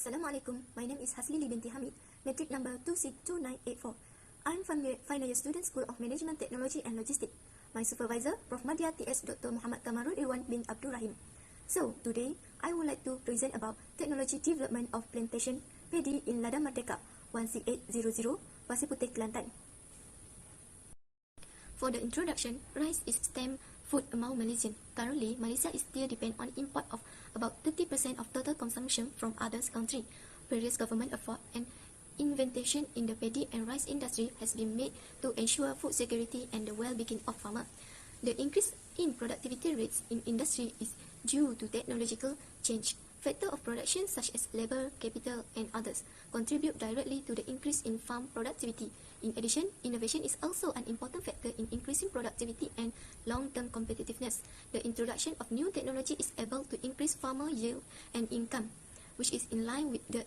Assalamualaikum. My name is Haslili binti Hamid, metric number 2C2984. I am from the final year student School of Management Technology and Logistics. My supervisor, Prof. Madya TS Dr. Muhammad Kamarul Irwan bin Abdul Rahim. So, today, I would like to present about technology development of plantation paddy in Ladang Merdeka 16800, Pasir Putih, Kelantan. For the introduction, rice is stem food among Malaysians. Currently, Malaysia is still depend on import of about 30% of total consumption from other countries. Various government effort and invention in the paddy and rice industry has been made to ensure food security and the well-being of farmers. The increase in productivity rates in industry is due to technological change. Factors of production such as labor, capital, and others contribute directly to the increase in farm productivity. In addition, innovation is also an important factor in increasing productivity and long-term competitiveness. The introduction of new technology is able to increase farmer yield and income, which is in line with the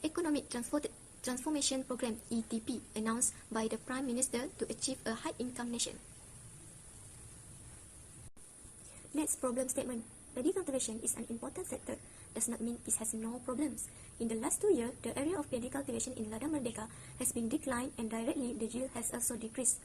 Economic Transformation Program (ETP) announced by the Prime Minister to achieve a high-income nation. Next problem statement. Paddy cultivation is an important sector, does not mean it has no problems. In the last 2 years, the area of paddy cultivation in Ladang Merdeka has been declined and directly the yield has also decreased.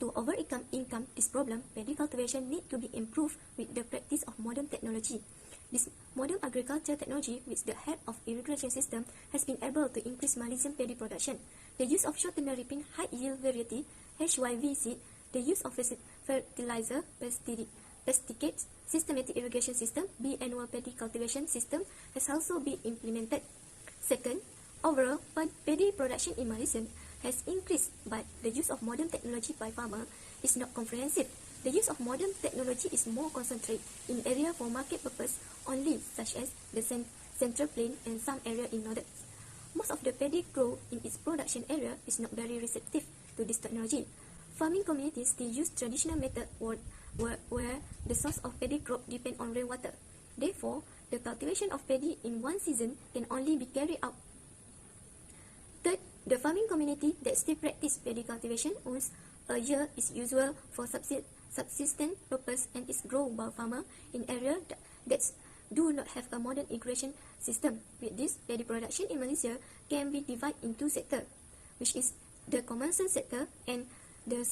To overcome this problem, paddy cultivation need to be improved with the practice of modern technology. This modern agriculture technology with the help of irrigation system has been able to increase Malaysian paddy production. The use of shortener reaping high yield variety (HYV seed), the use of fertilizer, pesticides, systematic irrigation system, biannual paddy cultivation system has also been implemented. Second, overall, paddy production in Malaysia has increased, but the use of modern technology by farmers is not comprehensive. The use of modern technology is more concentrated in area for market purpose only, such as the Central Plain and some area in northern. Most of the paddy grown in its production area is not very receptive to this technology. Farming communities still use traditional method where the source of paddy crop depend on rainwater. Therefore, the cultivation of paddy in one season can only be carried out. Third, the farming community that still practice paddy cultivation once a year is usual for subsistence purpose and is grown by farmer in area that do not have a modern irrigation system. With this, paddy production in Malaysia can be divided into sectors, which is the commercial sector and the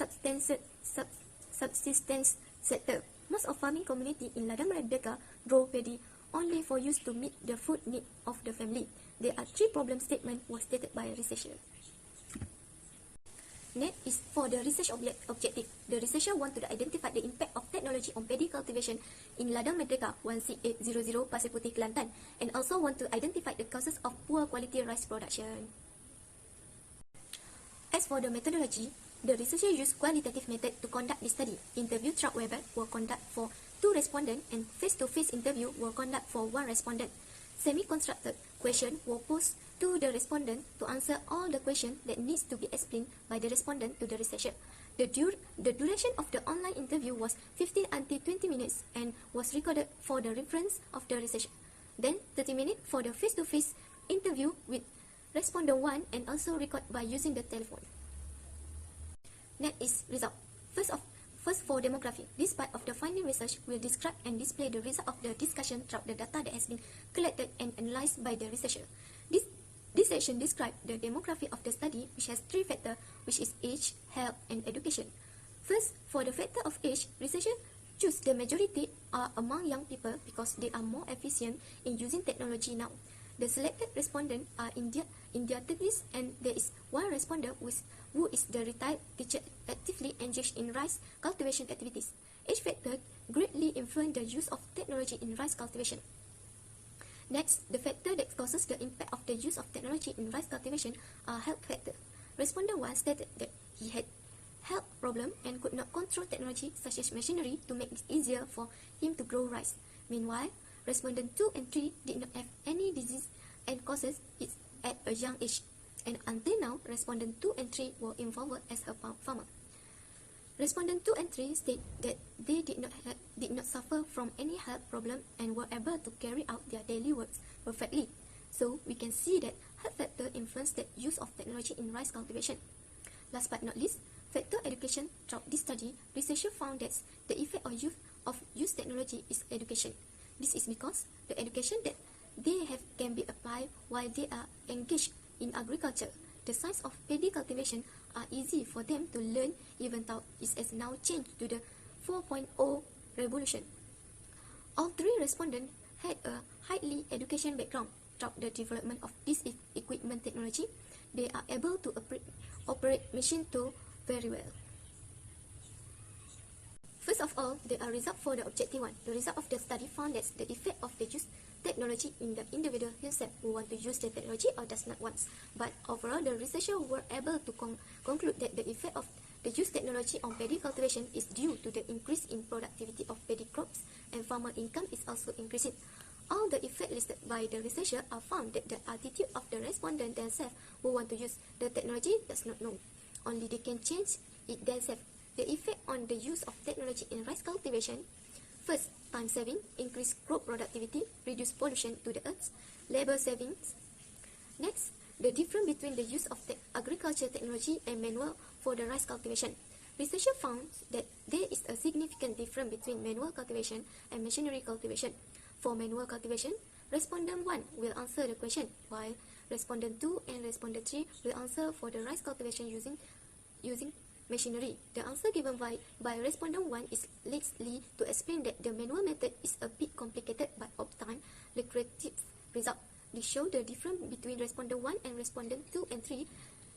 subsistence sector. Most of farming community in Ladang Merdeka grow paddy only for use to meet the food need of the family. There are 3 problem statements was stated by a researcher. Next is for the research objective. The researcher want to identify the impact of technology on paddy cultivation in Ladang Merdeka 16800 Pasir Putih, Kelantan, and also want to identify the causes of poor quality rice production. As for the methodology, the researcher used qualitative method to conduct the study. Interview through web were conducted for 2 respondents and face-to-face interview were conducted for 1 respondent. Semi-constructed questions were posed to the respondent to answer all the questions that needs to be explained by the respondent to the researcher. The duration of the online interview was 15 until 20 minutes and was recorded for the reference of the researcher. Then 30 minutes for the face-to-face interview with respondent 1 and also recorded by using the telephone. Next is result. First for demography. This part of the finding research will describe and display the result of the discussion throughout the data that has been collected and analyzed by the researcher. This section describes the demography of the study, which has 3 factors, which is age, health, and education. First, for the factor of age, researchers choose the majority are among young people because they are more efficient in using technology now. The selected respondents are in their 30s, and there is 1 respondent who is the retired teacher actively engaged in rice cultivation activities. Age factor greatly influence the use of technology in rice cultivation. Next, the factor that causes the impact of the use of technology in rice cultivation are health factor. Respondent 1 stated that he had health problem and could not control technology such as machinery to make it easier for him to grow rice. Meanwhile, respondent 2 and 3 did not have any disease and causes it at a young age. And until now, respondent 2 and 3 were involved as a farmer. Respondent 2 and 3 state that they did not suffer from any health problem and were able to carry out their daily works perfectly. So we can see that health factor influenced the use of technology in rice cultivation. Last but not least, factor education. Throughout this study, researchers found that the effect of use technology is education. This is because the education that can be applied while they are engaged in agriculture. The science of paddy cultivation are easy for them to learn, even though it has now changed to the 4.0 revolution. All three respondents had a highly education background. Throughout the development of this equipment technology, they are able to operate machine tools very well. First of all, the result for the objective one. The result of the study found that the effect of the use technology in the individual himself who want to use the technology or does not want. But overall, the researchers were able to conclude that the effect of the use technology on paddy cultivation is due to the increase in productivity of paddy crops, and farmer income is also increasing. All the effects listed by the researcher are found that the attitude of the respondents themselves who want to use the technology does not know. Only they can change it themselves. The effect on the use of technology in rice cultivation: first, time saving, increase crop productivity, reduce pollution to the earth, labor savings. Next, the difference between the use of agriculture technology and manual for the rice cultivation. Researchers found that there is a significant difference between manual cultivation and machinery cultivation. For manual cultivation, respondent 1 will answer the question, while respondent 2 and respondent 3 will answer for the rice cultivation using machinery. The answer given by respondent 1 is likely to explain that the manual method is a bit complicated but obtain lucrative result. This shows the difference between respondent 1 and respondent 2 and 3.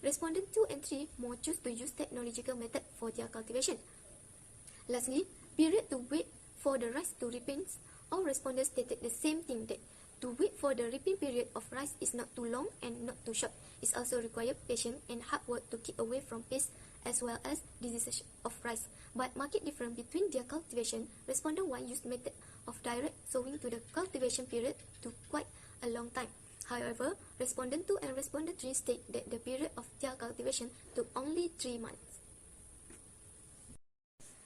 Respondent 2 and 3 more choose to use technological method for their cultivation. Lastly, period to wait for the rice to ripen. All respondents stated the same thing, that to wait for the reaping period of rice is not too long and not too short. It also requires patience and hard work to keep away from pests as well as diseases of rice. But market difference between their cultivation, respondent 1 used method of direct sowing to the cultivation period to quite a long time. However, respondent 2 and respondent 3 state that the period of their cultivation took only 3 months.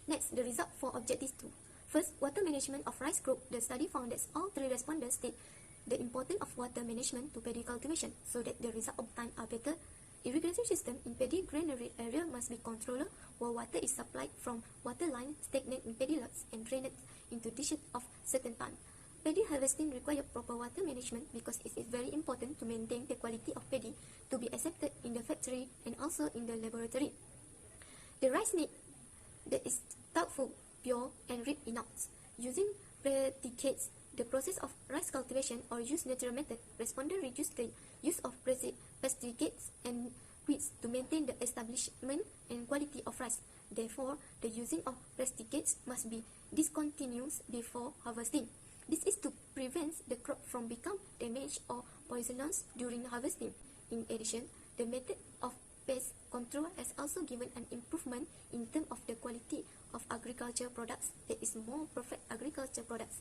Next, the result for objective 2. First, water management of rice crop. The study found that all three respondents state the importance of water management to paddy cultivation, so that the result obtained are better. Irrigation system in paddy granary area must be controlled, while water is supplied from water line stagnant in paddy lots and drained into dishes of certain time. Paddy harvesting requires proper water management because it is very important to maintain the quality of paddy to be accepted in the factory and also in the laboratory. The rice need that is thoughtful, pure, and rich enough. Using predicates the process of rice cultivation or use natural method, respondent reduce the use of pesticides and weeds to maintain the establishment and quality of rice. Therefore, the using of pesticides must be discontinued before harvesting. This is to prevent the crop from becoming damaged or poisonous during harvesting. In addition, the method of pest control has also given an improvement in terms of the quality of agriculture products, that is more perfect agriculture products.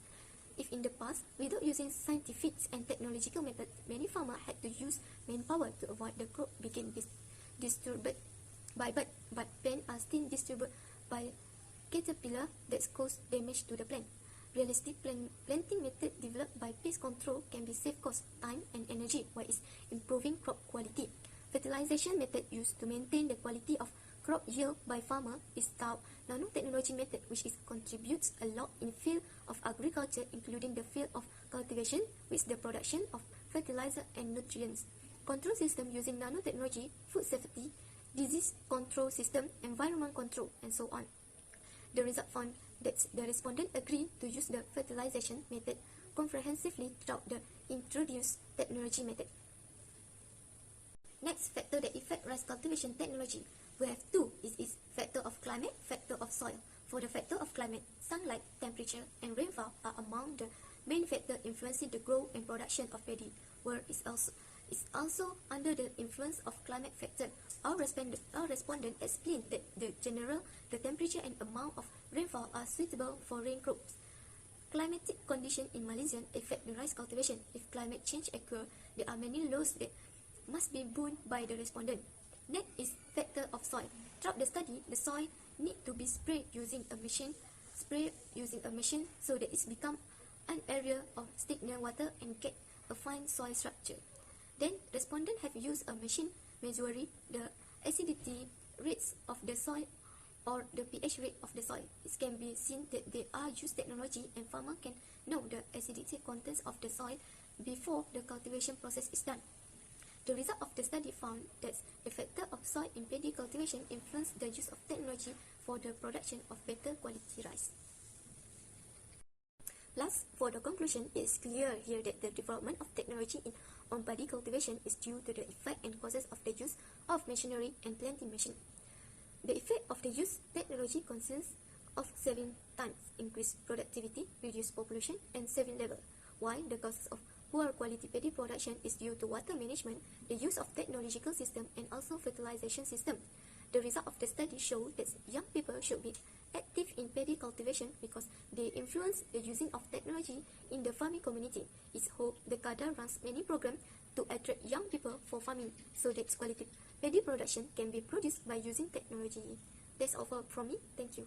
If in the past, without using scientific and technological methods, many farmers had to use manpower to avoid the crop being disturbed by birds, but plants are still disturbed by caterpillar that cause damage to the plant. Realistic planting method developed by pest control can be save cost, time, and energy while it's improving crop quality. Fertilization method used to maintain the quality of crop yield by farmer is the nanotechnology method, which contributes a lot in field of agriculture, including the field of cultivation with the production of fertilizer and nutrients. Control system using nanotechnology, food safety, disease control system, environment control, and so on. The result found that the respondent agreed to use the fertilization method comprehensively throughout the introduced technology method. Next factor that affect rice cultivation technology. We have two. It is factor of climate, factor of soil. For the factor of climate, sunlight, temperature, and rainfall are among the main factors influencing the growth and production of paddy, where it's also under the influence of climate factor. Our respondent explained that the temperature and amount of rainfall are suitable for rain crops. Climatic conditions in Malaysia affect the rice cultivation. If climate change occurs, there are many laws that must be borne by the respondent. Next is factor of soil. Throughout the study, the soil need to be sprayed using a machine, so that it's become an area of stagnant water and get a fine soil structure. Then, respondents have used a machine measuring the acidity rates of the soil or the pH rate of the soil. It can be seen that they are used technology and farmer can know the acidity contents of the soil before the cultivation process is done. The result of the study found that the factor of soil in paddy cultivation influenced the use of technology for the production of better quality rice. Last, for the conclusion, it is clear here that the development of technology on paddy cultivation is due to the effect and causes of the use of machinery and planting machine. The effect of the use technology consists of saving time, increased productivity, reduced population, and saving labor, while the causes of poor quality paddy production is due to water management, the use of technological system, and also fertilization system. The result of the study showed that young people should be active in paddy cultivation because they influence the using of technology in the farming community. It's hoped the CADA runs many programs to attract young people for farming so that quality paddy production can be produced by using technology. That's all from me. Thank you.